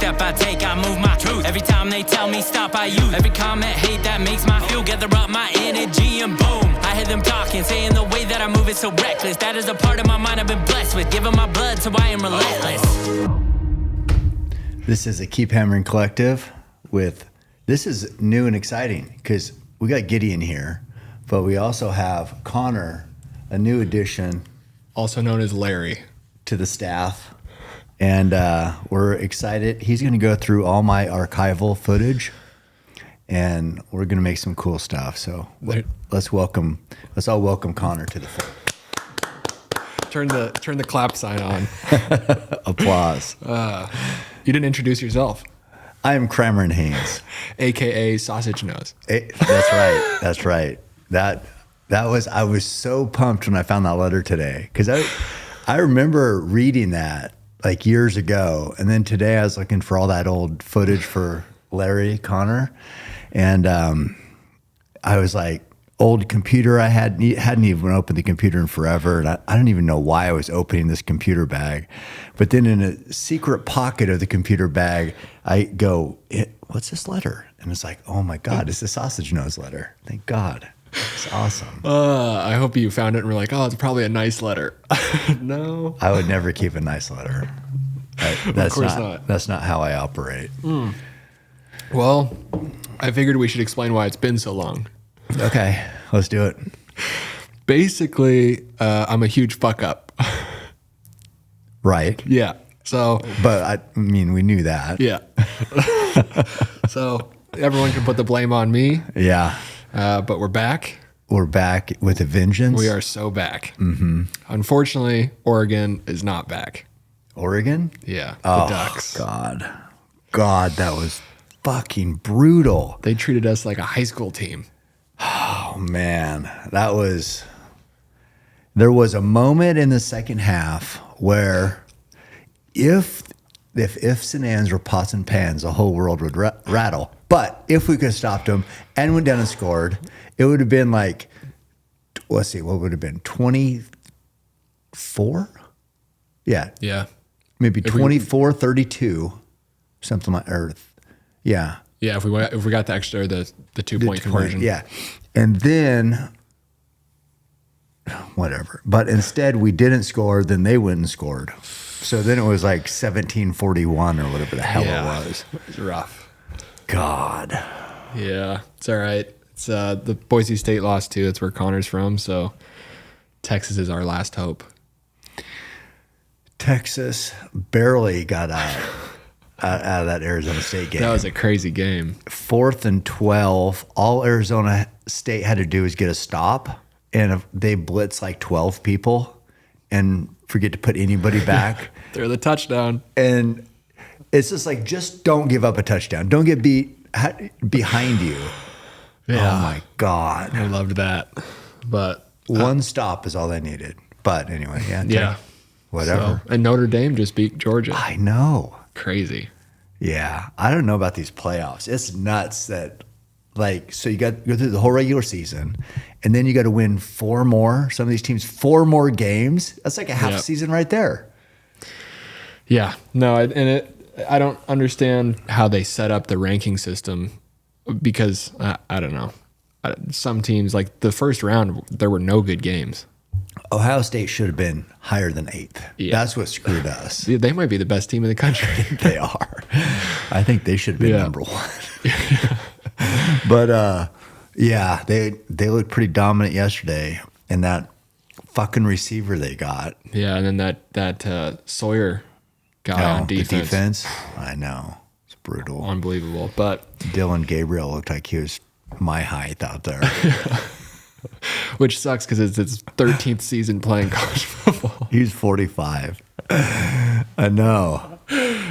step I take, I move my truth. Every time they tell me stop, I use every comment, hate that makes my fuel. Gather up my energy and boom, I hear them talking, saying the way that I move is so reckless. That is a part of my mind I've been blessed with, giving my blood so I am relentless. This is a Keep Hammering Collective with, this is new and exciting because we got Gideon here, but we also have Connor, a new addition. Also known as Larry. To the staff. And we're excited. He's going to go through all my archival footage and we're going to make some cool stuff. So let's all welcome Connor to the phone. Turn the clap sign on. Applause. You didn't introduce yourself. I am Cameron Haynes, AKA Sausage Nose. That's right. That's right. I was so pumped when I found that letter today because I remember reading that like years ago, and then today I was looking for all that old footage for Larry Connor, and I was like, old computer I hadn't even opened the computer in forever, and I don't even know why I was opening this computer bag, but then in a secret pocket of the computer bag, I go, what's this letter? And it's like, oh my God, it's the Sausage Nose letter. Thank God. It's awesome. I hope you found it and were like, oh, it's probably a nice letter. No. I would never keep a nice letter. Of course not. That's not how I operate. Well, I figured we should explain why it's been so long. Okay, let's do it. Basically, I'm a huge fuck up. Right. Yeah. So. But I mean, we knew that. Yeah. So everyone can put the blame on me. Yeah. But we're back. We're back with a vengeance. We are so back. Mm-hmm. Unfortunately, Oregon is not back. Oregon? Yeah. The Ducks. God, that was fucking brutal. They treated us like a high school team. Oh, man. There was a moment in the second half where if ifs and ands were pots and pans, the whole world would rattle. But if we could have stopped them and went down and scored, it would have been like, let's see, what would have been 24? Yeah. Yeah. Maybe 24-32, something like, yeah. Yeah, if we got the extra, the 2-point conversion. Yeah. And then, whatever. But instead, we didn't score, then they went and scored. So then it was like 17-41 or whatever the hell it was. It was rough. God. Yeah, it's all right. It's the Boise State lost too. That's where Connor's from. So Texas is our last hope. Texas barely got out of that Arizona State game. That was a crazy game. 4th and 12. All Arizona State had to do was get a stop, and they blitz like 12 people and forget to put anybody back. They're the touchdown. And it's just like, just don't give up a touchdown. Don't get beat behind you. Yeah. Oh, my God. I loved that. But one stop is all they needed. But anyway, yeah. Whatever. So, and Notre Dame just beat Georgia. I know. Crazy. Yeah. I don't know about these playoffs. It's nuts that, like, so you got to go through the whole regular season, and then you got to win 4 more. Some of these teams, 4 more games. That's like a half season right there. Yeah. No, I don't understand how they set up the ranking system because I don't know. Some teams, like the first round, there were no good games. Ohio State should have been higher than 8th. Yeah. That's what screwed us. They might be the best team in the country. They are. I think they should have been number 1. But yeah, they looked pretty dominant yesterday, and that fucking receiver they got. Yeah, and then that Sawyer guy on defense. The defense, I know, it's brutal, unbelievable. But Dylan Gabriel looked like he was my height out there. Which sucks because it's his 13th season playing college football. He's 45. I know.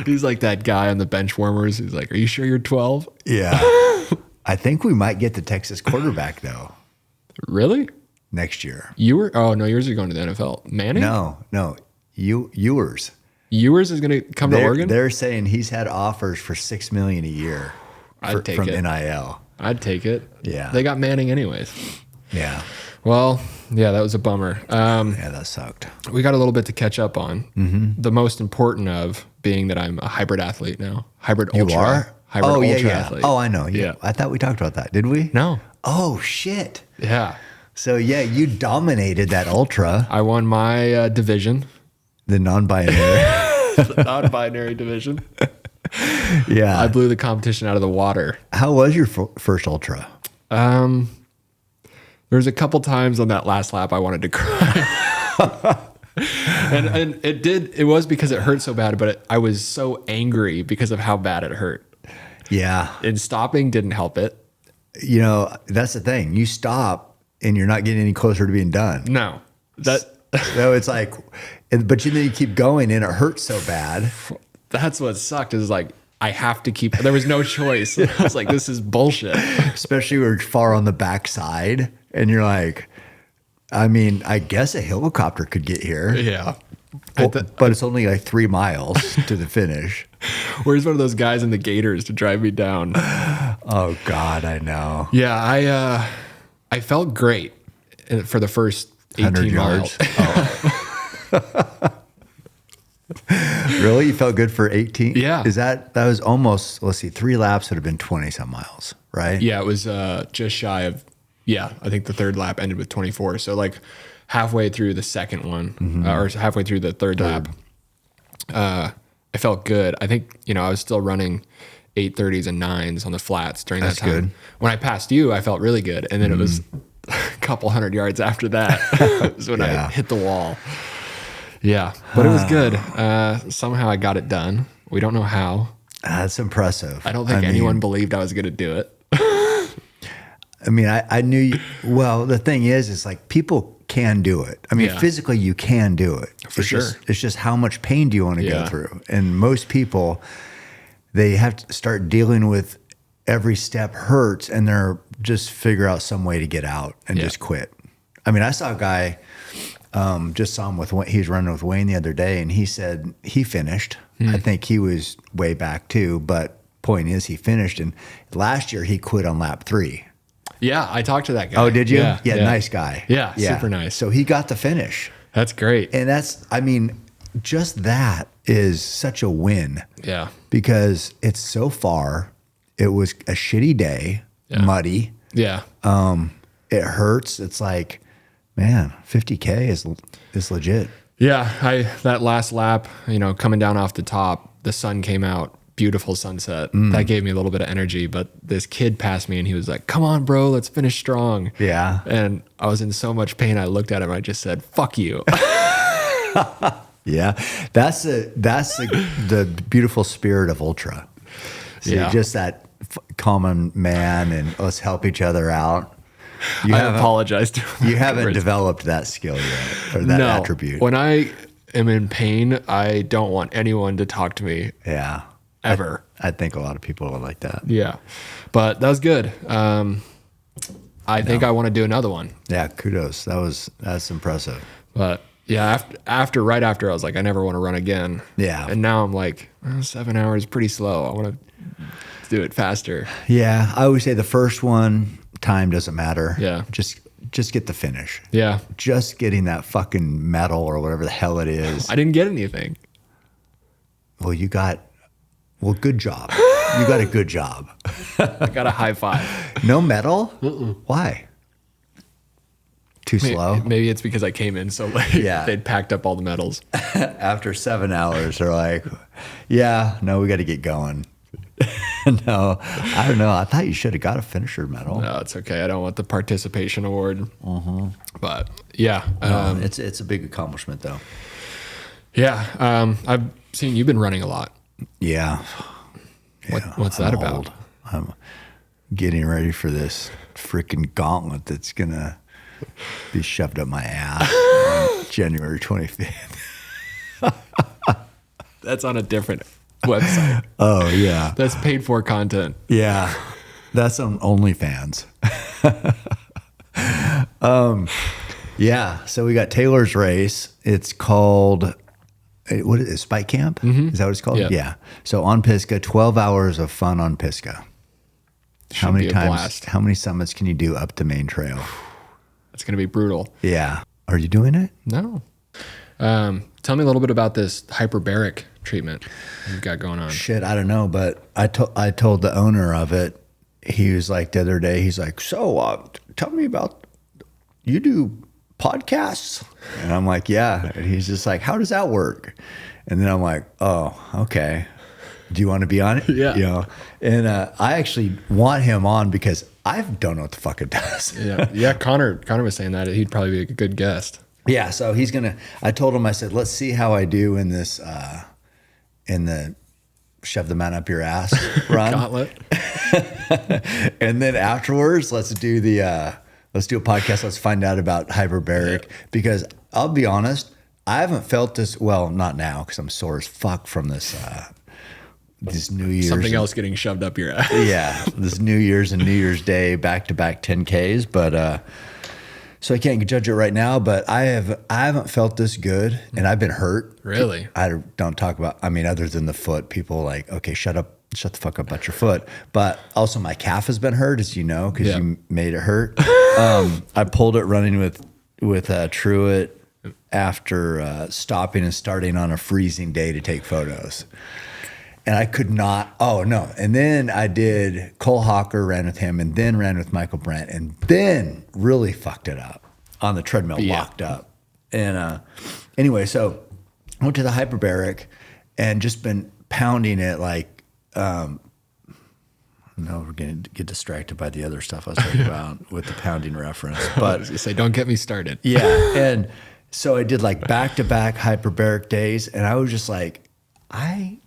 He's like that guy on the bench warmers. He's like, "Are you sure you're 12?" Yeah. I think we might get the Texas quarterback though. Really? Next year. Oh no, yours are going to the NFL. Manning? No. Ewers. Ewers is going to come to Oregon? They're saying he's had offers for $6 million a year from NIL. I'd take it. Yeah. They got Manning anyways. Yeah. Well, yeah, that was a bummer. Yeah, that sucked. We got a little bit to catch up on. The most important of being that I'm a hybrid athlete now. Hybrid You ultra. are? Hybrid Oh, ultra yeah. athlete. Oh, I know. Yeah. I thought we talked about that. Did we? No. Oh, shit. Yeah. So, yeah, you dominated that ultra, I won my division, the non-binary. the non-binary division. Yeah. I blew the competition out of the water. How was your first ultra? There was a couple times on that last lap I wanted to cry. and it was because it hurt so bad, but I was so angry because of how bad it hurt. Yeah. And stopping didn't help it. You know, that's the thing. You stop and you're not getting any closer to being done. No. So it's like, but then you keep going and it hurts so bad. That's what sucked is like, I have to keep, there was no choice. I was like, this is bullshit. Especially when you're far on the backside and you're like, I mean, I guess a helicopter could get here. Yeah. Well, but it's only like 3 miles to the finish. Where's one of those guys in the Gators to drive me down? Oh God, I know. Yeah. I felt great for the first 18 miles. Oh. Really? You felt good for 18? Yeah. That was almost, let's see, 3 laps would have been 20 some miles, right? Yeah, it was just shy of, I think the third lap ended with 24. So like halfway through the second one, or halfway through the third lap, I felt good. I think, I was still running 8:30s and 9s on the flats during that time. Good. When I passed you, I felt really good. And then it was a couple 100 yards after that was when I hit the wall. Yeah, but it was good. Somehow I got it done. We don't know how. That's impressive. I don't think anyone believed I was going to do it. I mean, I knew well, the thing is like people can do it. I mean, physically you can do it. For sure. It's just how much pain do you want to go through? And most people, they have to start dealing with every step hurts and they're just figure out some way to get out and just quit. I mean, I saw a guy, just saw him he was running with Wayne the other day and he said he finished. I think he was way back too, but point is he finished. And last year he quit on lap 3. Yeah, I talked to that guy. Oh, did you? Yeah, nice guy. Yeah, super nice. So he got the finish. That's great. And just that is such a win. Yeah. Because it's so far. It was a shitty day, muddy. Yeah. It hurts. It's like, man, 50K is legit. Yeah, that last lap, coming down off the top, the sun came out. Beautiful sunset. That gave me a little bit of energy, but this kid passed me and he was like, come on, bro, let's finish strong. Yeah. And I was in so much pain. I looked at him. I just said, fuck you. Yeah. That's the beautiful spirit of ultra. So just that common man and let's help each other out. I apologized to him. You haven't developed that skill yet or that attribute. When I am in pain, I don't want anyone to talk to me. Yeah. Ever. I think a lot of people are like that. Yeah. But that was good. I think I want to do another one. Yeah, kudos. That's impressive. But yeah, right after I was like, I never want to run again. Yeah. And now I'm like, 7 hours is pretty slow. I want to do it faster. Yeah. I always say the first one, time doesn't matter. Yeah. Just get the finish. Yeah. Just getting that fucking medal or whatever the hell it is. I didn't get anything. Well, good job. You got a good job. I got a high five. No medal? Why? Too slow? Maybe it's because I came in so late. Yeah. They'd packed up all the medals. After 7 hours, they're like, we got to get going. No, I don't know. I thought you should have got a finisher medal. No, it's okay. I don't want the participation award. But yeah. It's a big accomplishment though. Yeah. I've seen you've been running a lot. Yeah. What's that about? I'm getting ready for this freaking gauntlet that's going to be shoved up my ass on January 25th. That's on a different website. Oh, yeah. That's paid for content. Yeah. That's on OnlyFans. Yeah. So we got Taylor's race. It's called... What is it? Spike Camp? Is that what it's called? Yeah. So on Pisgah, 12 hours of fun on Pisgah. How many summits can you do up the main trail? That's going to be brutal. Yeah. Are you doing it? No. Tell me a little bit about this hyperbaric treatment you've got going on. Shit, I don't know, but I told the owner of it. He was like the other day. He's like, so tell me about you do podcasts, and I'm like, yeah. And he's just like, how does that work? And then I'm like, oh, okay. Do you want to be on it? Yeah. You know, and I actually want him on because I don't know what the fuck it does. Yeah. Connor was saying that he'd probably be a good guest. Yeah, so he's gonna. I told him, I said, let's see how I do in this, in the shove the man up your ass run, Gauntlet. and then afterwards, let's do a podcast. Let's find out about hyperbaric because I'll be honest, I haven't felt this. Well, not now because I'm sore as fuck from this. This New Year's. Something else getting shoved up your ass. Yeah, this New Year's and New Year's Day back-to-back 10Ks, but. So I can't judge it right now, but I haven't felt this good, and I've been hurt. Really? I don't talk about. I mean, other than the foot, people are like, okay, shut the fuck up about your foot. But also, my calf has been hurt, as you know, because you made it hurt. I pulled it running with Truett after stopping and starting on a freezing day to take photos. And I could not, And then I did Cole Hawker, ran with him, and then ran with Michael Brent, and then really fucked it up on the treadmill, locked up. And anyway, so I went to the hyperbaric and just been pounding it like, no, we're going to get distracted by the other stuff I was talking about with the pounding reference. But I say, don't get me started. Yeah. And so I did like back-to-back hyperbaric days, and I was just like, I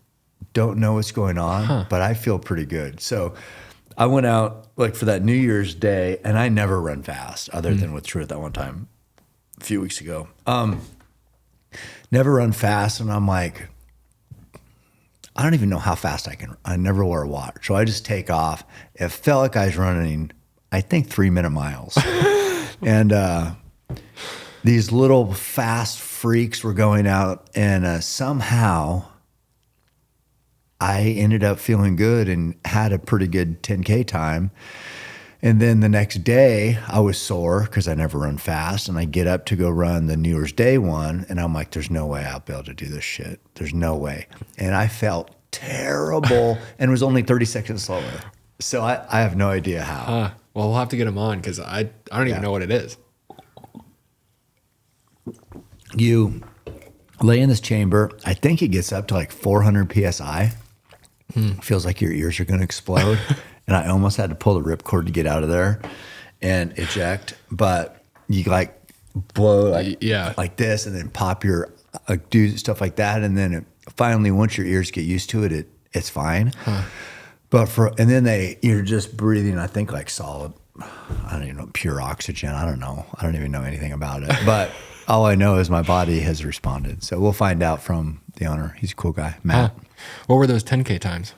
don't know what's going on, but I feel pretty good. So I went out like for that New Year's Day, and I never run fast other than with Truett that one time a few weeks ago. Never run fast, and I'm like, I don't even know how fast I can. I never wear a watch, so I just take off. It felt like I was running, I think, 3-minute miles, and these little fast freaks were going out, and somehow I ended up feeling good and had a pretty good 10K time. And then the next day I was sore because I never run fast, and I get up to go run the New Year's Day one, and I'm like, there's no way I'll be able to do this shit. There's no way. And I felt terrible and was only 30 seconds slower. So I have no idea how. Well, we'll have to get him on because I don't even know what it is. You lay in this chamber. I think it gets up to like 400 PSI. Feels like your ears are going to explode. And I almost had to pull the ripcord to get out of there and eject. But you like blow like this and then pop your, do stuff like that. And then finally, once your ears get used to it, it's fine. But and then you're just breathing, I think, like solid, I don't even know, pure oxygen. I don't know. I don't even know anything about it. But all I know is my body has responded. So we'll find out from the owner. He's a cool guy, Matt. What were those 10K times?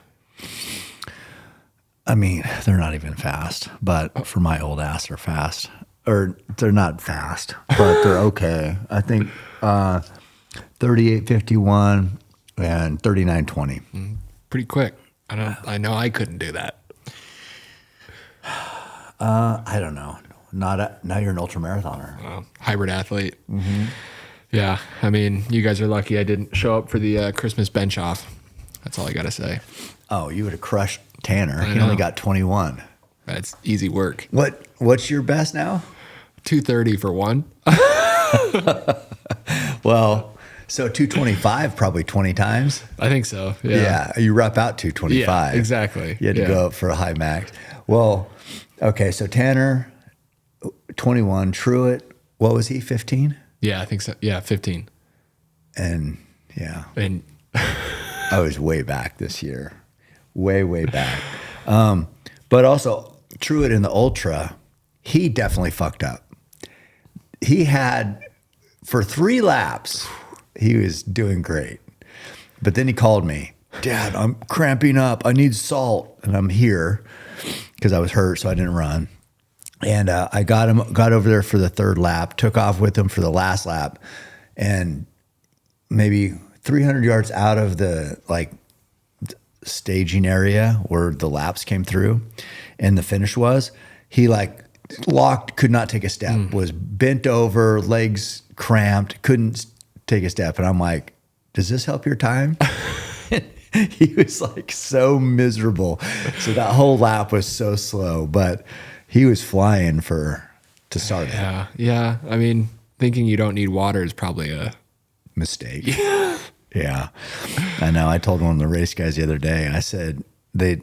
I mean, they're not even fast, but for my old ass, they're fast. Or they're not fast, but they're okay. I think 38:51 and 39:20. Pretty quick. I know I couldn't do that. I don't know. Now you're an ultra marathoner. Hybrid athlete. Mm-hmm. Yeah. I mean, you guys are lucky I didn't show up for the Christmas bench off. That's all I got to say. Oh, you would have crushed Tanner. He only got 21. That's easy work. What's your best now? 230 for one. Well, so 225 probably 20 times. I think so. Yeah. You rep out 225. Yeah, exactly. You had to go up for a high max. Well, okay. So Tanner, 21. Truett, what was he? 15? Yeah, I think so. Yeah, 15. And yeah. And I was way back this year. Way back. But also, Truett in the ultra, he definitely fucked up. He had, for 3 laps, he was doing great. But then he called me, Dad, I'm cramping up. I need salt. And I'm here because I was hurt, so I didn't run. And I got over there for the 3rd lap, took off with him for the last lap. And maybe 300 yards out of the staging area where the laps came through and the finish was, he locked, could not take a step, was bent over, legs cramped, couldn't take a step. And I'm like, does this help your time? He was like so miserable. So that whole lap was so slow, but he was flying to start it. Yeah. I mean, thinking you don't need water is probably a mistake. Yeah. I know. I told one of the race guys the other day, I said, they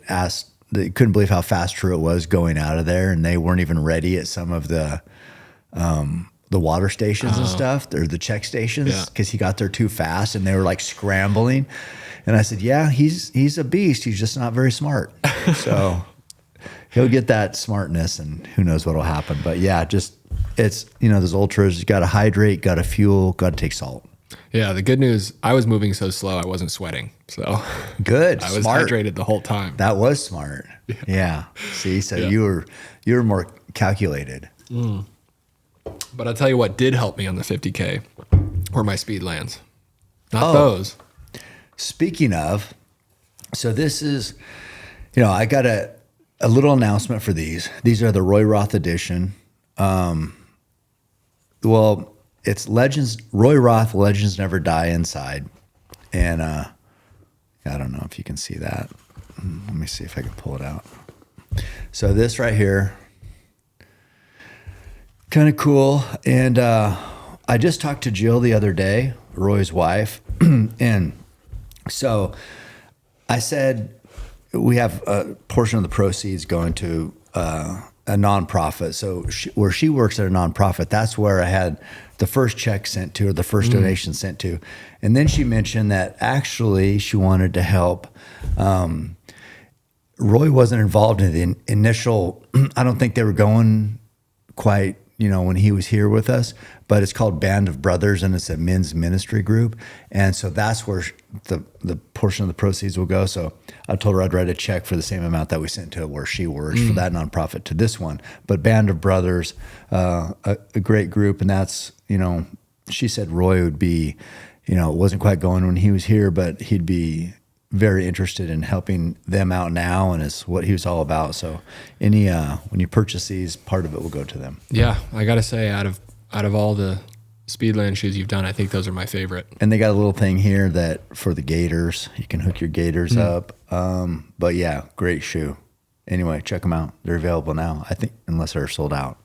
couldn't believe how fast Truett was going out of there, and they weren't even ready at some of the water stations and stuff, or the check stations, because he got there too fast and they were like scrambling. And I said, yeah, he's a beast. He's just not very smart. So he'll get that smartness, and who knows what'll happen. But yeah, it's, those ultras, you got to hydrate, got to fuel, got to take salt. Yeah, the good news, I was moving so slow, I wasn't sweating. So good. I was smart. hydrated the whole time. That was smart. Yeah. See, so you were more calculated. But I'll tell you what did help me on the 50K were my Speedlands. Not those. Speaking of, so this is, I got a little announcement for these. These are the Roth edition. Well, it's Legends, Roth, Legends Never Die Inside. And I don't know if you can see that. Let me see if I can pull it out. So this right here, kind of cool. And I just talked to Jill the other day, Roy's wife. And so I said, we have a portion of the proceeds going to a nonprofit. So where she works at a nonprofit, that's where I had the first check sent to, or the first donation sent to. And then she mentioned that actually she wanted to help. Roy wasn't involved in the initial, I don't think they were going quite, when he was here with us, but it's called Band of Brothers, and it's a men's ministry group. And so that's where the portion of the proceeds will go. So I told her I'd write a check for the same amount that we sent to where she works for that nonprofit to this one. But Band of Brothers, a great group. And that's, she said Roy would be, it wasn't quite going when he was here, but he'd be very interested in helping them out now, and it's what he was all about. So when you purchase these, part of it will go to them. Yeah, I gotta say, out of all the Speedland shoes you've done, I think those are my favorite. And they got a little thing here that for the gaiters, you can hook your gaiters up. But yeah, great shoe. Anyway, check them out. They're available now, I think, unless they're sold out.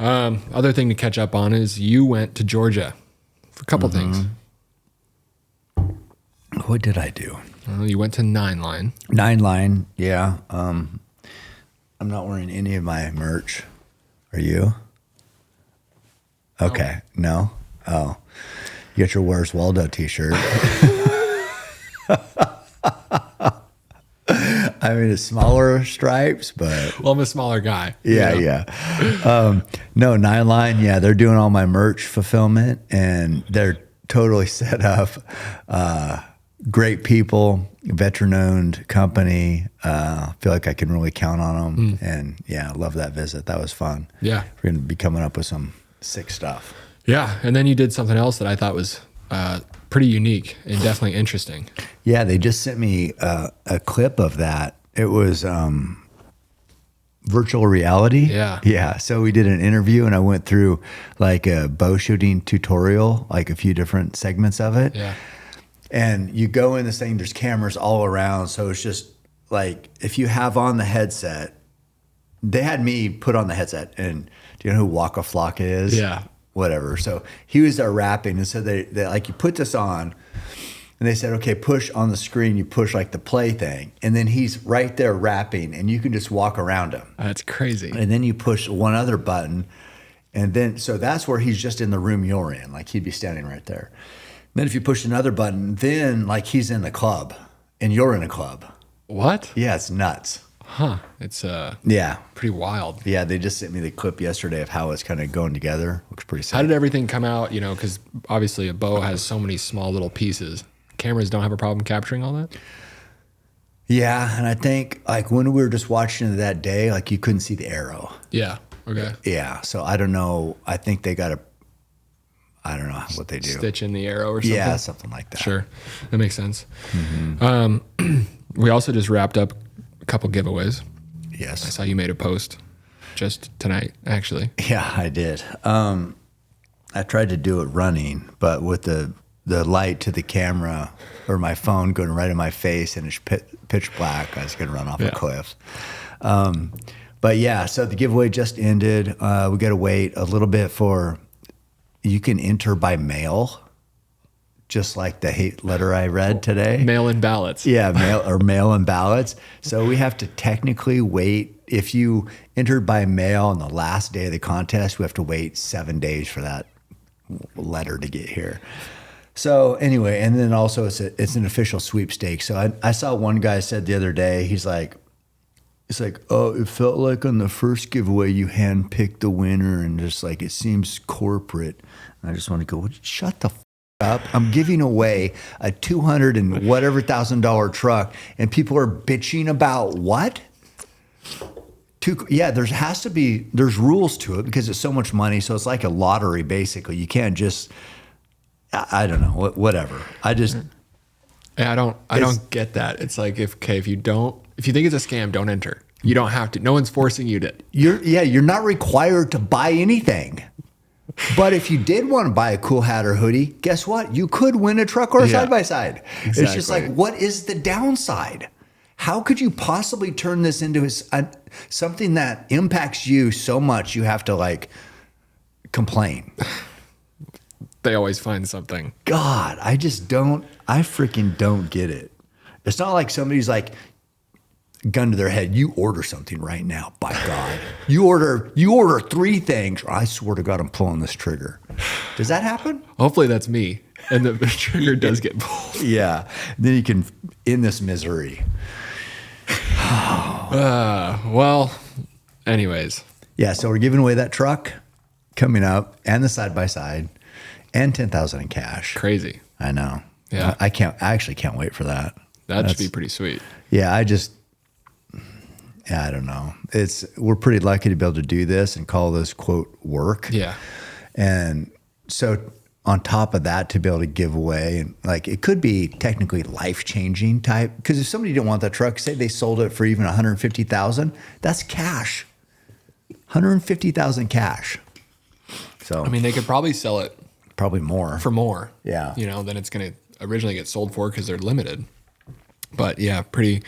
Other thing to catch up on is you went to Georgia for a couple things. What did I do? You went to Nine Line. Nine Line, yeah. I'm not wearing any of my merch. Are you? Okay, no? Oh. You got your Where's Waldo t-shirt. I mean, it's smaller stripes, but... Well, I'm a smaller guy. Yeah. No, Nine Line, yeah, they're doing all my merch fulfillment, and they're totally set up. Great people, veteran-owned company. Feel like I can really count on them. And yeah, love that visit. That was fun. Yeah. We're going to be coming up with some sick stuff. Yeah, and then you did something else that I thought was pretty unique and definitely interesting. Yeah, they just sent me a clip of that. It was virtual reality. Yeah. So we did an interview, and I went through like a bow shooting tutorial, like a few different segments of it. Yeah. And you go in this thing, there's cameras all around. So it's just like, if you have on the headset, they had me put on the headset, and do you know who Waka Flocka is? Yeah. Whatever. So he was there rapping, and so they like, you put this on, and they said, okay, push on the screen, you push like the play thing. And then he's right there rapping, and you can just walk around him. That's crazy. And then you push one other button, and then, so that's where he's just in the room you're in. Like, he'd be standing right there. Then if you push another button, then like he's in the club and you're in a club. What? Yeah, it's nuts. Huh. It's pretty wild. Yeah, they just sent me the clip yesterday of how it's kind of going together. Looks pretty sick. How did everything come out? Because obviously a bow has so many small little pieces. Cameras don't have a problem capturing all that? Yeah, and I think like when we were just watching it that day, like you couldn't see the arrow. Yeah. Okay. Yeah, so I don't know. I think they got I don't know what they do. Stitch in the arrow or something? Yeah, something like that. Sure. That makes sense. We also just wrapped up a couple giveaways. Yes. I saw you made a post. just tonight, actually. Yeah, I did. I tried to do it running, but with the light to the camera or my phone going right in my face and it's pitch black, I was going to run off a cliff. But yeah, so the giveaway just ended. We got to wait a little bit you can enter by mail, just like the hate letter I read today. Mail-in ballots. Yeah, mail-in ballots. So we have to technically wait. If you entered by mail on the last day of the contest, we have to wait 7 days for that letter to get here. So anyway, and then also it's an official sweepstakes. So I saw one guy said the other day, he's like, oh, it felt like on the first giveaway you handpicked the winner and just like it seems corporate. And I just want to go, shut the up. I'm giving away a $200 and whatever $1,000 truck, and people are bitching about what? There's rules to it because it's so much money. So it's like a lottery, basically. You can't just, I don't know, whatever. I don't get that. It's like, if you think it's a scam, don't enter. You don't have to. No one's forcing you to. You're not required to buy anything. But if you did want to buy a cool hat or hoodie, guess what? You could win a truck or a side-by-side. Exactly. It's just like, what is the downside? How could you possibly turn this into something that impacts you so much you have to like complain? They always find something. God, I freaking don't get it. It's not like somebody's like, gun to their head, you order something right now, by God. You order 3 things. I swear to God, I'm pulling this trigger. Does that happen? Hopefully that's me. And the trigger does get pulled. Yeah. Then you can end this misery. Well, anyways. Yeah, so we're giving away that truck coming up and the side-by-side and $10,000 in cash. Crazy. I know. Yeah. I actually can't wait for that. That should be pretty sweet. Yeah, I don't know. We're pretty lucky to be able to do this and call this quote work. Yeah. And so on top of that, to be able to give away, and like it could be technically life-changing type, because if somebody didn't want that truck, say they sold it for even $150,000, that's cash. $150,000 cash. So I mean, they could probably sell it probably more for more. Yeah. Than it's going to originally get sold for because they're limited. But yeah, pretty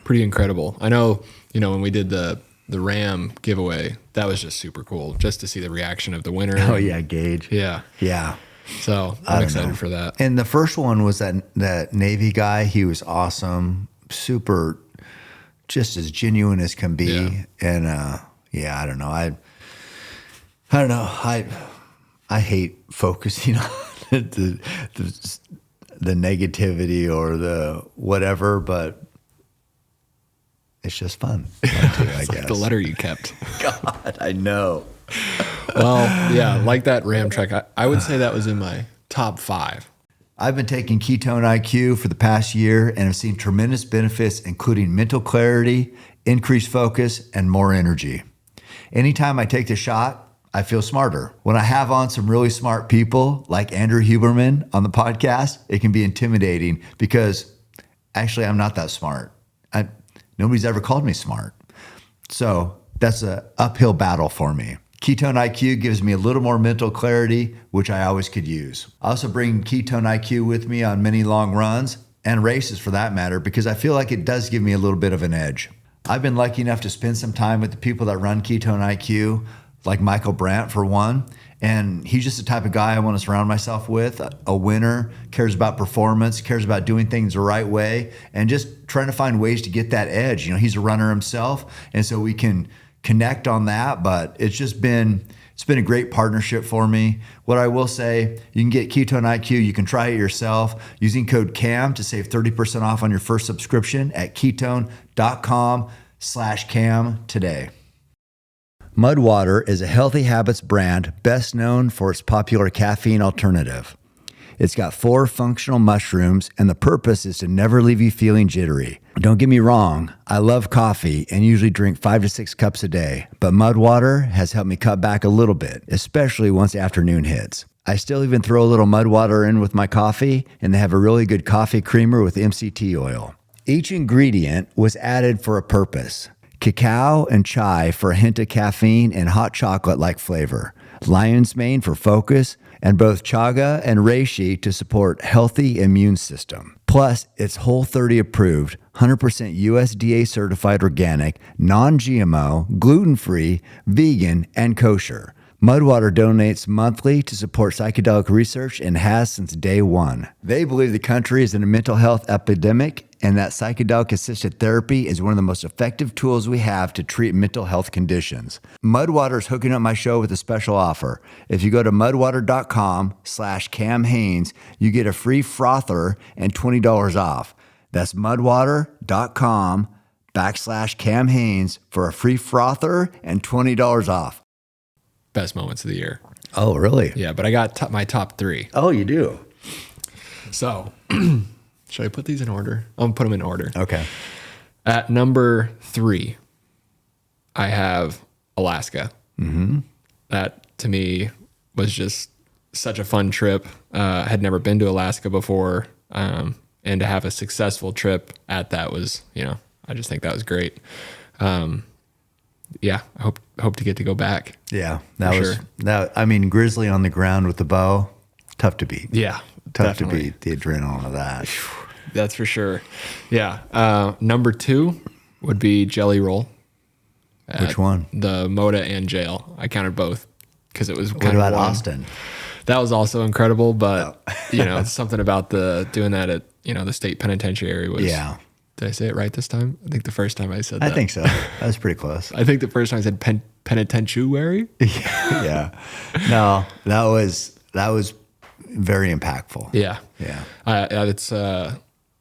incredible. I know, when we did the Ram giveaway, that was just super cool just to see the reaction of the winner. Oh yeah, Gage. Yeah. Yeah. So I'm excited for that. And the first one was that Navy guy. He was awesome, super, just as genuine as can be. Yeah. And I don't know. I don't know. I hate focusing on the negativity or the whatever, but it's just fun. I guess. Like the letter you kept. God, I know. Well, yeah, like that Ram truck. I would say that was in my top 5. I've been taking Ketone IQ for the past year and have seen tremendous benefits, including mental clarity, increased focus, and more energy. Anytime I take the shot, I feel smarter. When I have on some really smart people like Andrew Huberman on the podcast, it can be intimidating because actually I'm not that smart. Nobody's ever called me smart. So that's an uphill battle for me. Ketone IQ gives me a little more mental clarity, which I always could use. I also bring Ketone IQ with me on many long runs and races for that matter, because I feel like it does give me a little bit of an edge. I've been lucky enough to spend some time with the people that run Ketone IQ, like Michael Brandt for one. And he's just the type of guy I want to surround myself with, a winner, cares about performance, cares about doing things the right way, and just trying to find ways to get that edge. He's a runner himself, and so we can connect on that, but it's been a great partnership for me. What I will say, you can get Ketone IQ, you can try it yourself using code CAM to save 30% off on your first subscription at ketone.com/CAM today. Mudwater is a Healthy Habits brand best known for its popular caffeine alternative. It's got 4 functional mushrooms, and the purpose is to never leave you feeling jittery. Don't get me wrong, I love coffee and usually drink 5 to 6 cups a day, but Mudwater has helped me cut back a little bit, especially once afternoon hits. I still even throw a little Mudwater in with my coffee, and they have a really good coffee creamer with MCT oil. Each ingredient was added for a purpose. Cacao and chai for a hint of caffeine and hot chocolate-like flavor. Lion's mane for focus, and both chaga and reishi to support healthy immune system. Plus, it's Whole30 approved, 100% USDA certified organic, non-GMO, gluten-free, vegan, and kosher. Mudwater donates monthly to support psychedelic research and has since day one. They believe the country is in a mental health epidemic and that psychedelic-assisted therapy is one of the most effective tools we have to treat mental health conditions. Mudwater is hooking up my show with a special offer. If you go to mudwater.com/Cam Hanes, you get a free frother and $20 off. That's mudwater.com/Cam Hanes for a free frother and $20 off. Best moments of the year. Oh, really? Yeah, but I got my top 3. Oh, you do? So, should I put these in order? I'm going to put them in order. Okay. At number 3, I have Alaska. Mm-hmm. That, to me, was just such a fun trip. I had never been to Alaska before, and to have a successful trip at that was, I just think that was great. Yeah, I hope to get to go back. Yeah, that. I mean, grizzly on the ground with the bow, tough to beat. Yeah, tough definitely. to beat the adrenaline of that. That's for sure. Yeah. Number 2 would be Jelly Roll. Which one? The Moda and Jail. I counted both because it was kind What of about one. Austin? That was also incredible, but something about doing that at the state penitentiary was. Yeah. Did I say it right this time? I think the first time I said that. I think so. That was pretty close. I think the first time I said penitentiary. Yeah. No, that was very impactful. Yeah. Yeah.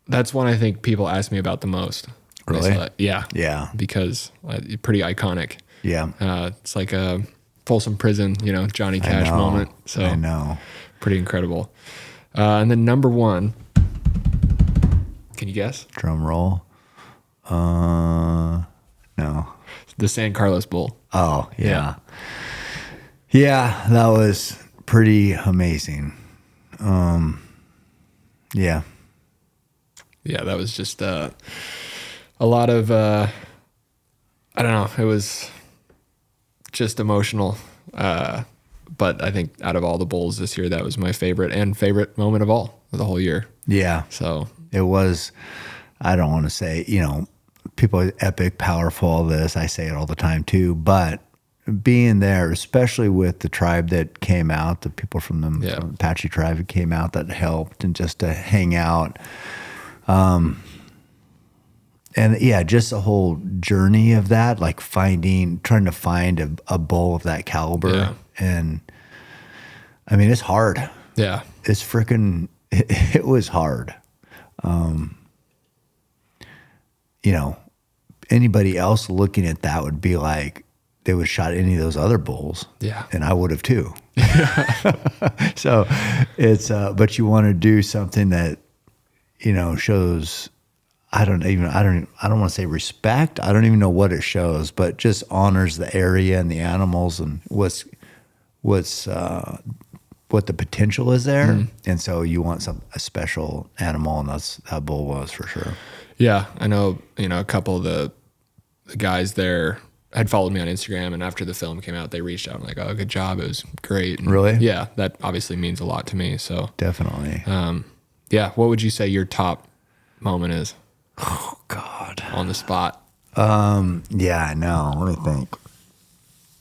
That's one I think people ask me about the most. Really? Yeah. Yeah. Because pretty iconic. Yeah. It's like a Folsom Prison, Johnny Cash moment. So I know. Pretty incredible. And then number 1, can you guess? Drum roll. No. The San Carlos Bull. Oh, yeah. Yeah, that was pretty amazing. Yeah. Yeah, that was just a lot of, I don't know, it was just emotional. But I think out of all the bowls this year, that was my favorite moment of all of the whole year. Yeah. So it was, I don't want to say, people are epic, powerful, all this. I say it all the time too, but being there, especially with the tribe that came out, the people from the Apache tribe that came out that helped, and just to hang out. And yeah, just the whole journey of that, like trying to find a bull of that caliber. Yeah. And I mean, it's hard. yeah, It's freaking, it was hard. Anybody else looking at that would be like, they would shot any of those other bulls. Yeah. And I would have too. So it's, but you want to do something that, shows, I don't want to say respect. I don't even know what it shows, but just honors the area and the animals and what the potential is there. Mm-hmm. And so you want a special animal, and that bull was for sure. Yeah, I know, a couple of the guys there had followed me on Instagram, and after the film came out, they reached out and like, oh, good job. It was great. And really? Yeah, that obviously means a lot to me. So definitely. Yeah. What would you say your top moment is? Oh God. On the spot. Yeah, no,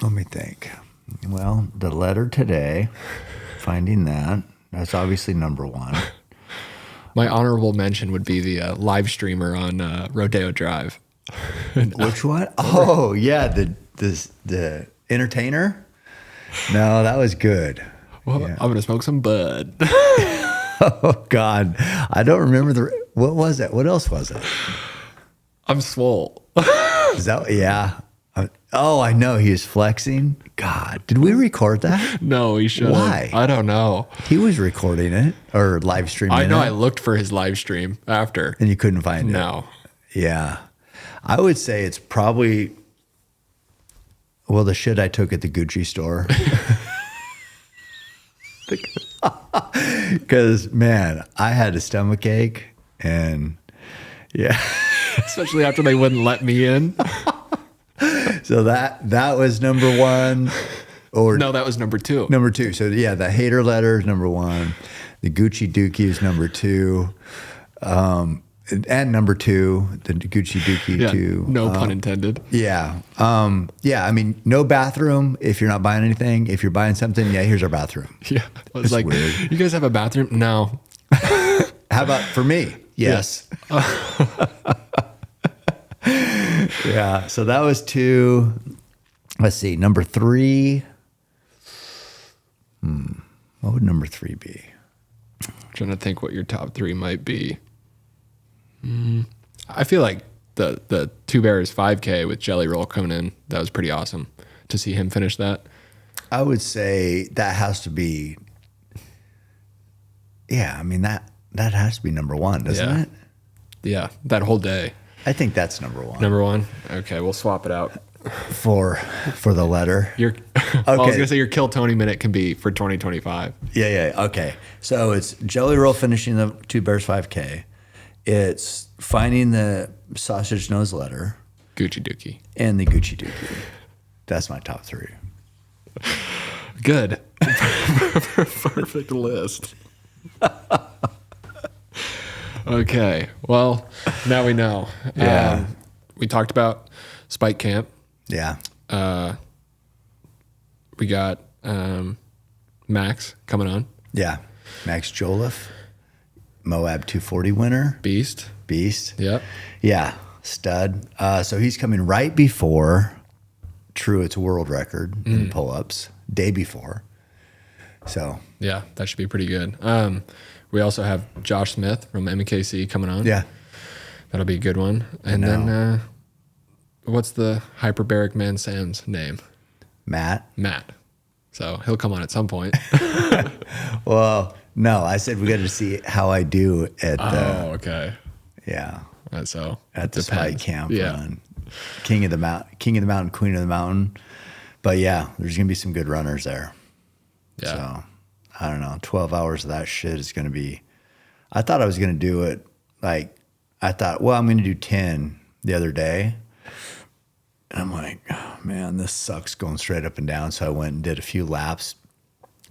let me think. Well, the letter today, finding that's obviously number 1. My honorable mention would be the live streamer on Rodeo Drive. Which one? Oh, yeah, the entertainer. No, that was good. Well, yeah. I'm gonna smoke some bud. Oh God, I don't remember what was it? What else was it? I'm swole. Is that yeah? Oh, I know he was flexing. God, did we record that? No, we should. Why? I don't know. He was recording it or live streaming. I know. it. I looked for his live stream after, and you couldn't find it. No. Yeah, I would say it's probably the shit I took at the Gucci store. Because man, I had a stomach ache, and yeah, Especially after they wouldn't let me in. So that was number one. Or No, that was number 2. number 2. So yeah, the hater letter is number 1. The Gucci Dookie is number 2. And number 2, the Gucci Dookie Yeah, 2. no pun intended. Yeah. Yeah. I mean, no bathroom if you're not buying anything. If you're buying something, yeah, here's our bathroom. Yeah. I was like, weird. you guys have a bathroom? No. How about for me? Yes. Yeah. So that was 2. Let's see. Number 3. What would number 3 be? I'm trying to think what your top 3 might be. I feel like the Two Bears 5K with Jelly Roll coming in, that was pretty awesome to see him finish that. I would say that has to be. Yeah. I mean, that has to be number 1, doesn't Yeah. it? Yeah, that whole day. I think that's number 1 Number 1. Okay, we'll swap it out. for the letter. Your I was Okay. gonna say your Kill Tony minute can be for 2025. Yeah. Okay. So it's Jelly Roll finishing the Two Bears 5K. It's finding the sausage nose letter Gucci Dookie. and the Gucci Dookie. That's my top 3. Good. Perfect list. Okay. Well, now we know. Yeah. We talked about Spike Camp. Yeah. We got Max coming on. Yeah. Max Jolliffe, Moab 240 winner, Beast. Yep. Yeah. Stud. So he's coming right before Truett's world record in pull-ups, day before. So Yeah, that should be pretty good. We also have Josh Smith from MKC coming on. yeah. That'll be a good one. And then what's the Hyperbaric Man Sam's name? Matt. So he'll come on at some point. Well, no, I said we got to see how I do at Oh, okay. yeah. So At the Spike Camp Yeah. run. King of the Mountain, Queen of the Mountain. But yeah, there's going to be some good runners there. Yeah. So I don't know. 12 hours of that shit is going to be. I thought I was going to do it I thought, well, I'm going to do 10 the other day. And I'm like, oh, man, this sucks going straight up and down. So I went and did a few laps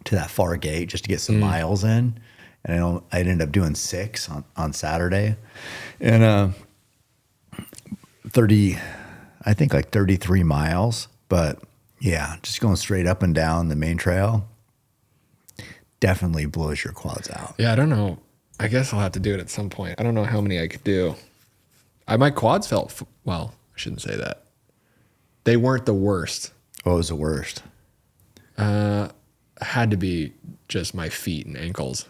to that far gate just to get some miles in. And I ended up doing 6 on Saturday. And 30, I think like 33 miles. But yeah, just going straight up and down the main trail definitely blows your quads out. Yeah, I don't know. I guess I'll have to do it at some point. I don't know how many I could do. My quads felt, well, I shouldn't say that. They weren't the worst. What was the worst? Had to be just my feet and ankles.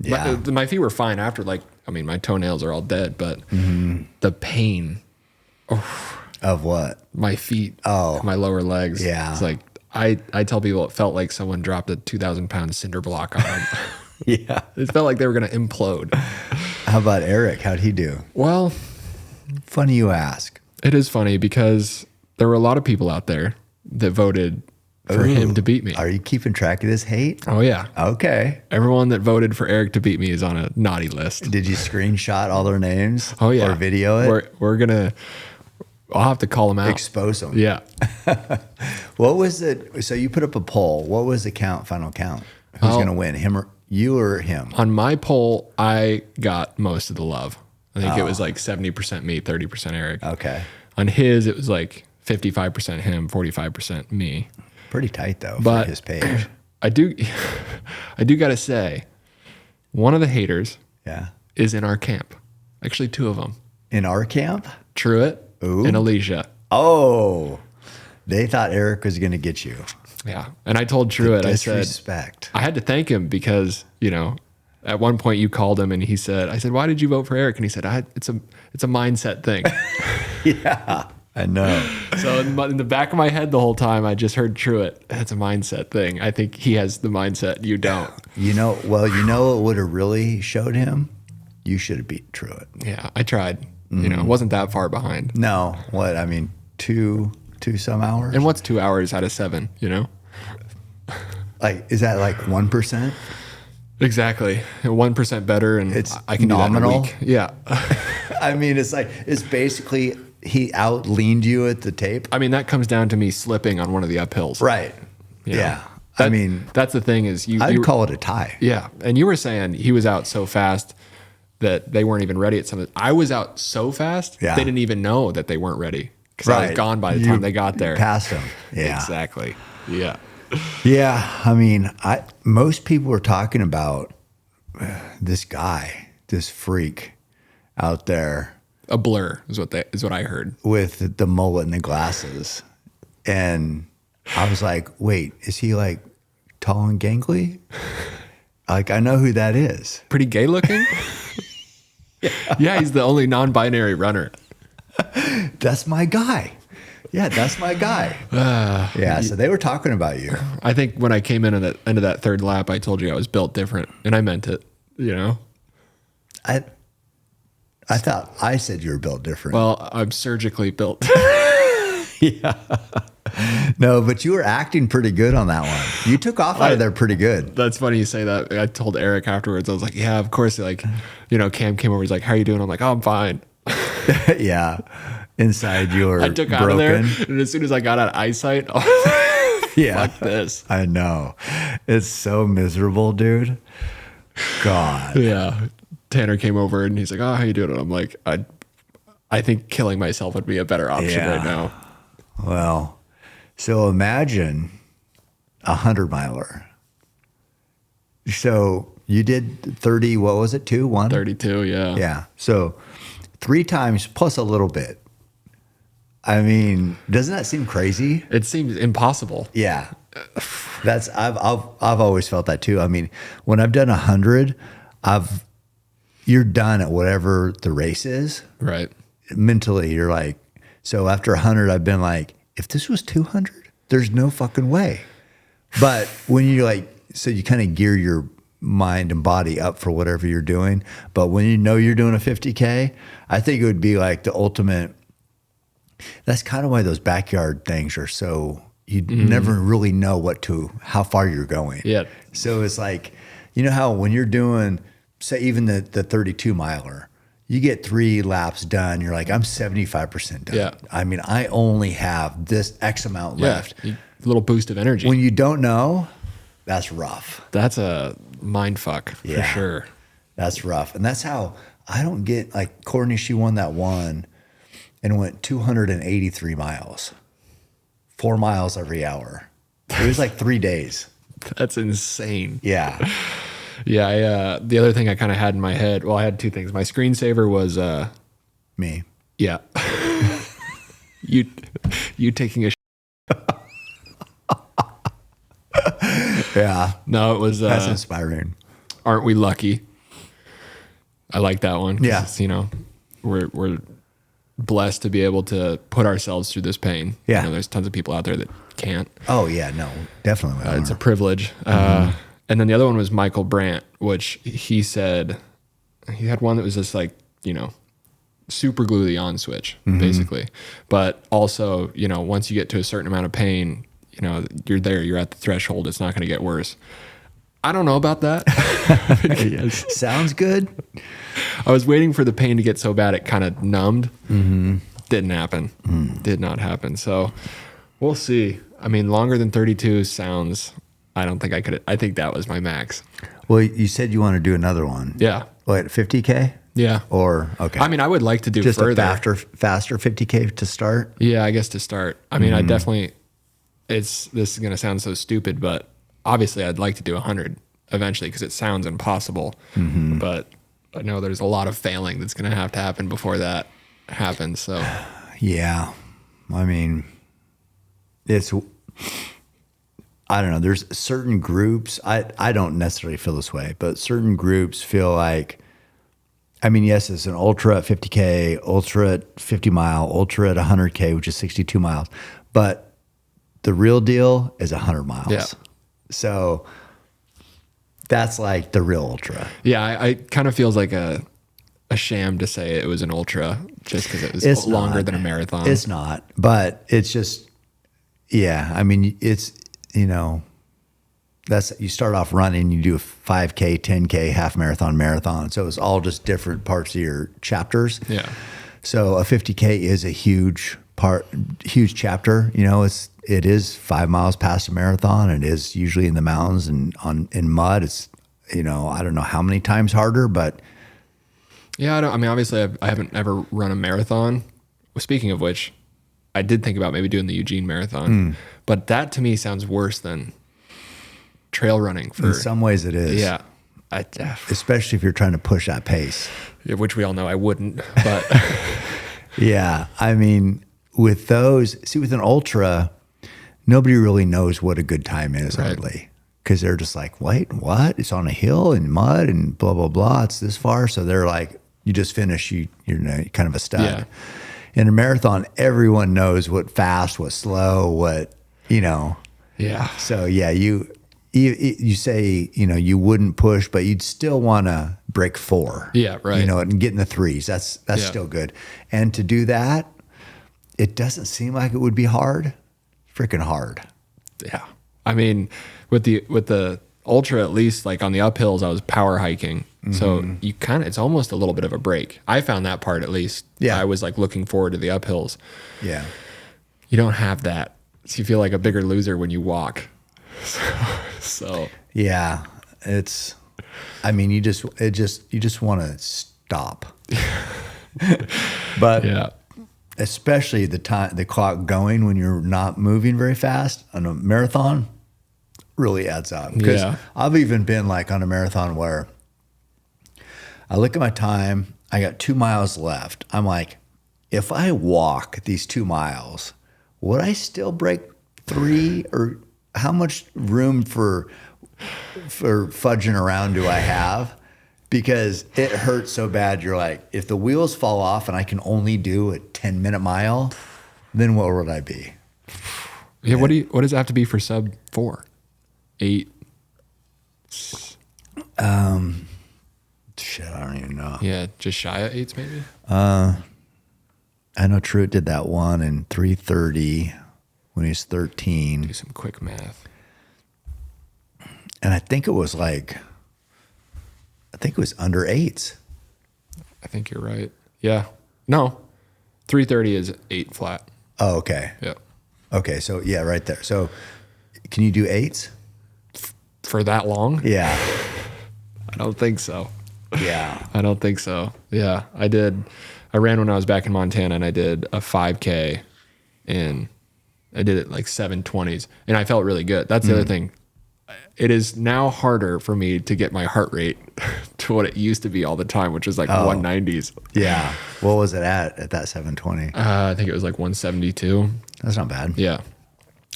Yeah. My feet were fine after, my toenails are all dead, but the pain, Of what? my feet, Oh. my lower legs. Yeah. It's like, I tell people it felt like someone dropped a 2,000-pound cinder block on them. Yeah. It felt like they were going to implode. How about Eric? How'd he do? Well, Funny you ask. it is funny because there were a lot of people out there that voted for him to beat me. Are you keeping track of this hate? Oh, yeah. Okay. Everyone that voted for Eric to beat me is on a naughty list. Did you screenshot all their names? Oh, yeah. Or video it? We're going to, I'll have to call them out. Expose them. Yeah. What was it? So you put up a poll. What was the final count? Who's going to win? Him or you or him? On my poll, I got most of the love. I think it was like 70% me, 30% Eric. Okay. On his, it was like 55% him, 45% me. Pretty tight though But for his page. I do got to say, one of the haters Yeah. is in our camp. Actually, 2 of them. In our camp? Truett Ooh. and Alicia. Oh, they thought Eric was going to get you. Yeah. And I told Truett, I said, Disrespect. I had to thank him because, at one point you called him and he said, I said, why did you vote for Eric? And he said, it's a mindset thing. Yeah, I know. So in the back of my head the whole time, I just heard Truett. That's a mindset thing. I think he has the mindset. You don't. What would have really showed him? You should have beat Truett. Yeah, I tried. It wasn't that far behind. No, what? I mean, two some hours? And what's 2 hours out of 7, Like, is that like 1%? Exactly. 1% better, and It's I can nominal? do that in a week. Yeah. I mean, it's basically he out leaned you at the tape? I mean, that comes down to me slipping on one of the uphills. Right. You know? Yeah. That- I mean, that's the thing is I'd call it a tie. Yeah. And you were saying he was out so fast that they weren't even ready at some of I was out so fast, Yeah. they didn't even know that they weren't ready. Because I was gone by the time they got there. Passed him. Yeah. Exactly. Yeah. Yeah. I mean, most people were talking about this guy, this freak out there A blur is what I heard. with the mullet and the glasses. And I was like, wait, is he like tall and gangly? Like, I know who that is. Pretty gay looking? Yeah, he's the only non-binary runner. That's my guy. Yeah, that's my guy. Yeah, so they were talking about you. I think when I came in at the end of that third lap, I told you I was built different, and I meant it, you know? I thought I said you were built different. Well, I'm surgically built. No, but you were acting pretty good on that one. You took off out of there pretty good. That's funny you say that. I told Eric afterwards, I was like, yeah, of course. Like, you know, Cam came over, he's like, how are you doing? I'm like, oh, I'm fine. Yeah. Inside you were I took broken. out of there, and as soon as I got out of eyesight, I was like, Yeah. fuck this. I know. It's so miserable, dude. God. Yeah. Tanner came over, and he's like, oh, how you doing? And I'm like, I think killing myself would be a better option Yeah. right now. Well, so imagine 100-miler. So you did 30, what was it, 2, 1? 32, yeah. Yeah. So 3 times plus a little bit. I mean, doesn't that seem crazy? It seems impossible. Yeah. I've always felt that too. I mean, when I've done 100, you're done at whatever the race is. Right. Mentally, you're like, so after 100, I've been like, if this was 200, there's no fucking way. But when you like, so you kind of gear your mind and body up for whatever you're doing. But when you know you're doing a 50K, I think it would be like the ultimate. That's kind of why those backyard things are so, you never really know how far you're going. Yeah. So it's like, you know how when you're doing, say even the 32 miler, you get 3 laps done, you're like, I'm 75% done. Yeah. I mean, I only have this X amount left. A little boost of energy. When you don't know, that's rough. That's a mind fuck for Yeah. sure. That's rough. And that's how I don't get, like Courtney, she won that one and went 283 miles, 4 miles every hour. It was like 3 days. That's insane. Yeah. Yeah. The other thing I kind of had in my head, well, I had 2 things. My screensaver was, Me. yeah, you taking a. Yeah. No, it was. That's inspiring. Aren't we lucky? I like that one. 'Cause Yeah. it's, you know, we're blessed to be able to put ourselves through this pain. Yeah. You know, there's tons of people out there that can't. Oh, yeah. No, definitely. It's a privilege. And then the other one was Michael Brandt, which he said he had one that was just like, you know, super glue the on switch, basically. But also, you know, once you get to a certain amount of pain, you know, you're at the threshold. It's not going to get worse. I don't know about that. Sounds good. I was waiting for the pain to get so bad it kind of numbed. Didn't happen. Did not happen. So we'll see. I mean, longer than 32 sounds, I don't think I could. I think that was my max. Well, you said you want to do another one. Yeah. What, 50K? Yeah. Or, okay. I mean, I would like to do just further. a faster 50K to start? Yeah, I guess to start. I mean, I definitely, this is going to sound so stupid, but obviously I'd like to do 100 eventually because it sounds impossible. But I know there's a lot of failing that's going to happen before that happens. So, Yeah. I mean, I don't know. There's certain groups, I don't necessarily feel this way, but certain groups feel like, I mean, yes, it's an ultra at 50K, ultra at 50 mile, ultra at 100K, which is 62 miles. But the real deal is 100 miles. Yeah. So that's like the real ultra. yeah, I kind of feels like a sham to say it was an ultra just because it was It's longer not. than a marathon. It's not, but it's just, yeah. I mean, it's, you know, you start off running, you do a 5K, 10K, half marathon, marathon. So it's all just different parts of your chapters. Yeah. So a 50K is a huge chapter. You know, it is 5 miles past a marathon. It is usually in the mountains and in mud. It's, you know, I don't know how many times harder, but Yeah, I mean, obviously, I haven't ever run a marathon. Speaking of which, I did think about maybe doing the Eugene Marathon, but that to me sounds worse than trail running. in some ways it is. Yeah, Especially if you're trying to push that pace. which we all know I wouldn't. But Yeah. I mean, with an ultra, nobody really knows what a good time is Right. hardly. Because they're just like, wait, what? It's on a hill and mud and blah, blah, blah. It's this far. So they're like, you just finished, you're kind of a stud. Yeah. In a marathon, everyone knows what fast, what slow, what, you know. yeah, So yeah, you say, you know, you wouldn't push, but you'd still want to break 4. Yeah, right. You know, and get in the 3s. That's Yeah. still good. And to do that, it doesn't seem like it would be hard. Freaking hard. yeah. I mean, with the ultra, at least like on the uphills, I was power hiking, so you it's almost a little bit of a break. I found that part at least. Yeah. I was like looking forward to the uphills. Yeah. You don't have that, so you feel like a bigger loser when you walk. So Yeah. I mean, you just want to stop. But yeah, especially the clock going when you're not moving very fast on a marathon really adds up. Because Yeah. I've even been like on a marathon where I look at my time, I got 2 miles left. I'm like, if I walk these 2 miles, would I still break 3? Or how much room for fudging around do I have? Because it hurts so bad. You're like, if the wheels fall off and I can only do a 10-minute mile, then where would I be? yeah. What does it have to be for sub 4, 8? Shit, I don't even know. Yeah, just shy of 8s maybe. I know Truett did that one in 3:30 when he was 13. Do some quick math. And I think it was under 8s. I think you're right. Yeah. No, 3:30 is 8 flat. Oh, okay. Yeah. Okay, so yeah, right there. So can you do 8s? For that long? Yeah. I don't think so. Yeah. I don't think so. Yeah, I did. I ran when I was back in Montana, and I did a 5K, and I did it like 7:20s, and I felt really good. That's the other thing. It is now harder for me to get my heart rate to what it used to be all the time, which is like 190s. Yeah. What was it at that 720? I think it was like 172. That's not bad. Yeah,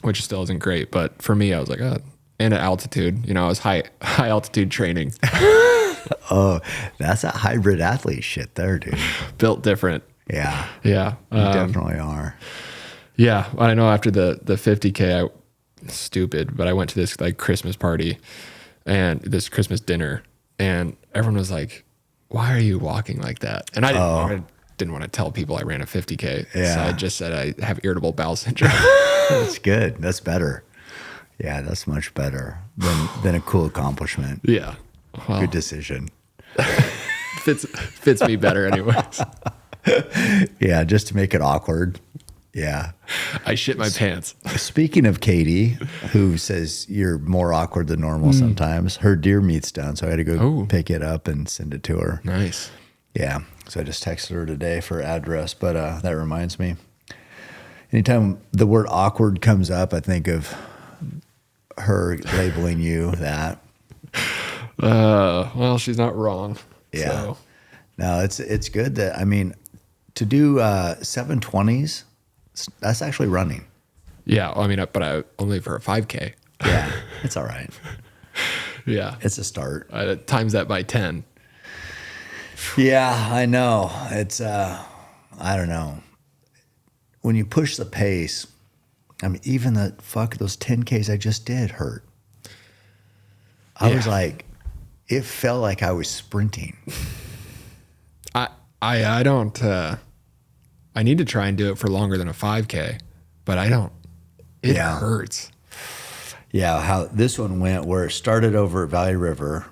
which still isn't great, but for me, I was like, and at altitude, you know, I was high altitude training. Oh, that's a hybrid athlete shit there, dude. Built different. Yeah. Yeah. You definitely are. Yeah. I know after the 50K, stupid, but I went to this like Christmas party and this Christmas dinner, and everyone was like, why are you walking like that? And I didn't want to tell people I ran a 50K. Yeah. So I just said I have irritable bowel syndrome. That's good. That's better. Yeah, that's much better than a cool accomplishment. Yeah. Well, Good decision. fits me better anyways. Yeah, just to make it awkward. Yeah. I shit my pants. Speaking of Katie, who says you're more awkward than normal sometimes, her deer meat's done, so I had to go pick it up and send it to her. Nice. Yeah. So I just texted her today for address, but that reminds me. Anytime the word awkward comes up, I think of her labeling you that. Well, she's not wrong. Yeah. So. No, it's good that, I mean, to do 720s, that's actually running. Yeah. I mean, but I only for a 5K. Yeah. It's all right. Yeah. It's a start. Times that by 10. Yeah, I know. It's, I don't know. When you push the pace, I mean, even those 10Ks I just did hurt. I was like, it felt like I was sprinting. I don't, I need to try and do it for longer than a 5K, but I don't. It hurts. Yeah, how this one went, where it started over at Valley River,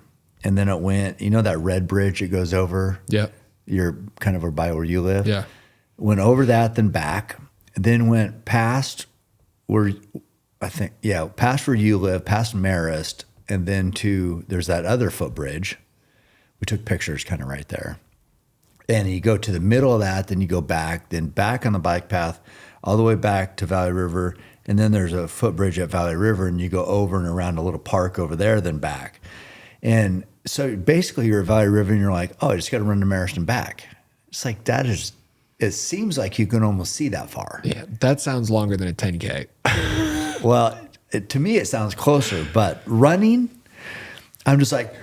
and then it went, you know that red bridge it goes over? Yep. You're kind of by where you live? Yeah. went over that, then back, then went past where past where you live, past Marist, and then there's that other footbridge. We took pictures kind of right there. And you go to the middle of that, then you go back, then back on the bike path, all the way back to Valley River. And then there's a footbridge at Valley River, and you go over and around a little park over there, then back. And so basically you're at Valley River and you're like, oh, I just got to run to Marist and back. It's like, it seems like you can almost see that far. Yeah, that sounds longer than a 10K. Well, to me, it sounds closer, but running, I'm just like,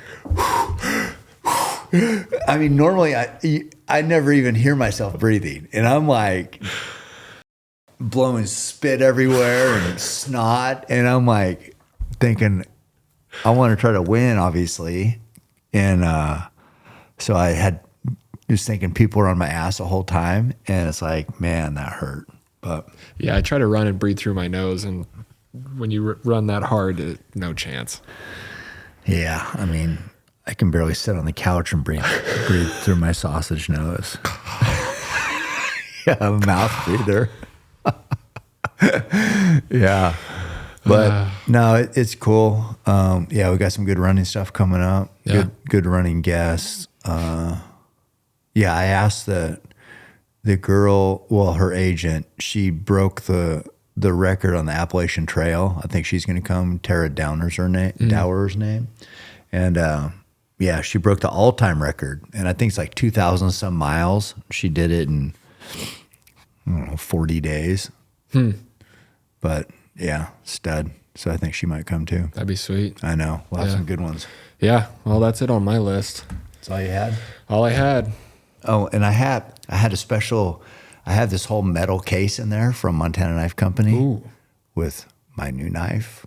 I mean, normally I never even hear myself breathing, and I'm like blowing spit everywhere and snot, and I'm like thinking, I want to try to win, obviously. And so I was thinking people were on my ass the whole time, and it's like, man, that hurt. But yeah, I try to run and breathe through my nose, and when you run that hard, no chance. Yeah, I mean, I can barely sit on the couch and breathe through my sausage nose. Yeah, I'm a mouth breather. Yeah. But no, it's cool. Yeah, we got some good running stuff coming up. Yeah. Good running guests. Yeah, I asked the girl, well, her agent, she broke the record on the Appalachian Trail. I think she's going to come. Tara Dower's name. And yeah, she broke the all-time record. And I think it's like 2,000 some miles. She did it in, I don't know, 40 days. But yeah, stud. So I think she might come too. That'd be sweet. I know. We'll have some good ones. Yeah. Well, that's it on my list. That's all you had? All I had. Oh, and I had this whole metal case in there from Montana Knife Company with my new knife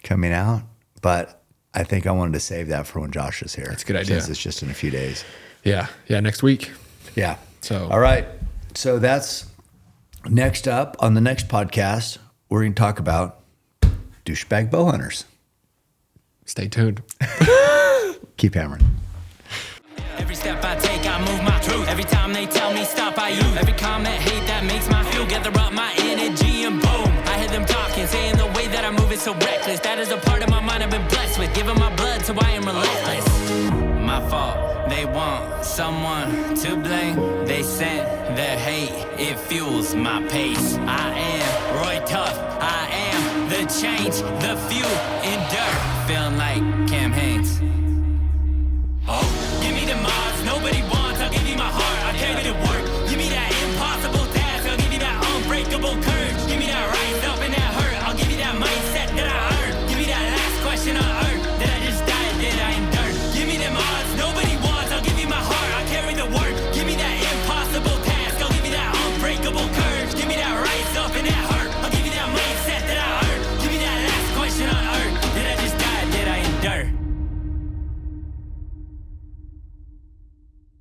coming out. But I think I wanted to save that for when Josh is here. That's a good idea. Since it's just in a few days. Yeah. Yeah. Next week. Yeah. So. All right. So that's next up on the next podcast. We're going to talk about douchebag bow hunters. Stay tuned. Keep hammering. Every step I take, I move my truth. Every time they tell me stop, I use. Every comment, hate that makes my fuel. Gather up my energy and boom. I hear them talking, saying the way that I move is so reckless. That is a part of my mind I've been blessed with. Giving my blood, so I am relentless. My fault, they want someone to blame. They sent their hate, it fuels my pace. I am Roy Tough, I am the change, the fuel in dirt. Feeling like Cam Haynes.